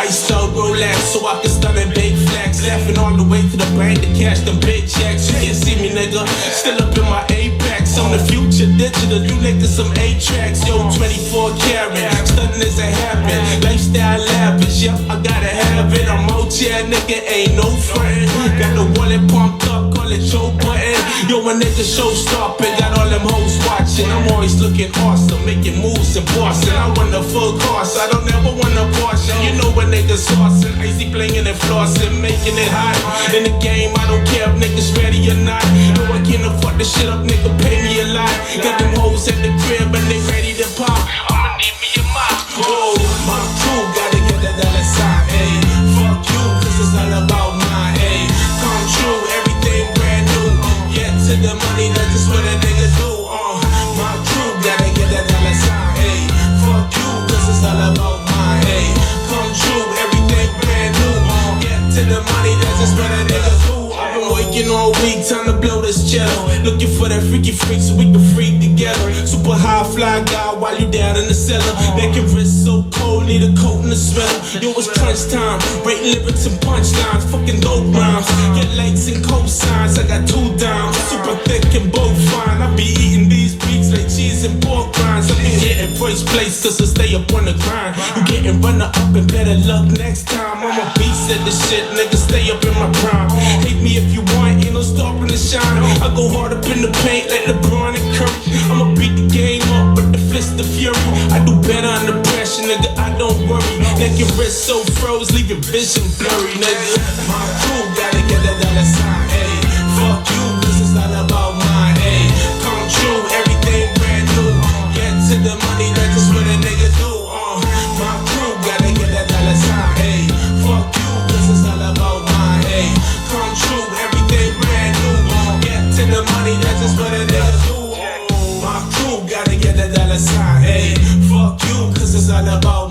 Iced out Rolex so I can stun and big flex. Laughing all the way to the bank to cash them big checks. You can't see me, nigga, still up in my apex. I'm the future digital, you niggas some A-tracks. Yo, 24 karat, stunning is a habit. Lifestyle lavish, yep, I gotta have it. I'm out here, nigga, ain't no friend. Got the wallet pumped up, call it show button. Yo, a nigga show stopping, got all them hoes watching. I'm always looking awesome, making moves in Boston. I want the full cost, I don't ever want a portion. You know a nigga saucing, icy blinging and flossing, making it hot. In the game, I don't care if niggas ready or not. No, I can't afford the shit up, nigga, pay me a lot. Got them hoes at the crib and they ready to pop. I'ma need me a mop. Oh, my crew gotta get that dollar sign, ayy. Fuck you, cause it's all about mine, ayy. Come true, everything brand new. Get to the money, that's just what a nigga do. My crew gotta get that dollar sign, ayy. Fuck you, cause it's all about mine, ayy. Come true, everything brand new. Get to the money, that's just what a nigga do. I've been working all week, time to blow this jello. Looking for that freaky freak so we can freak together. Super high fly guy while you down in the cellar. Making wrist so cold, need a coat and a sweater. Yo, it's crunch time, writing lyrics and punchlines. Fucking dope rhymes, get lights and cosigns. I got 2 dimes, super thick and both fine. I be eating these beats like cheese and pork rinds. I be getting first place cause I stay up on the grind. You getting runner up and better luck next time. I'm a beast at this shit, nigga, stay up in my prime. Hate me if you want, ain't no stopping to shine. I go hard up in the paint like LeBron and Curry. I'ma beat the game up with the fist of fury. I do better under pressure, nigga, I don't worry. Neck and wrist so froze, leaving vision blurry, nigga. My crew gotta get that dollar sign, ayy. Fuck you, cause it's not about mine, ayy. Come true, everything brand new. Get to the money, that's just what a nigga do. My crew gotta get that dollar sign, ayy. Fuck you, cause it's all about mine, ayy. Come true, everything brand new. Get to the money, that's just what a nigga do. My crew gotta get that dollar sign, ayy. Fuck you, cause it's all about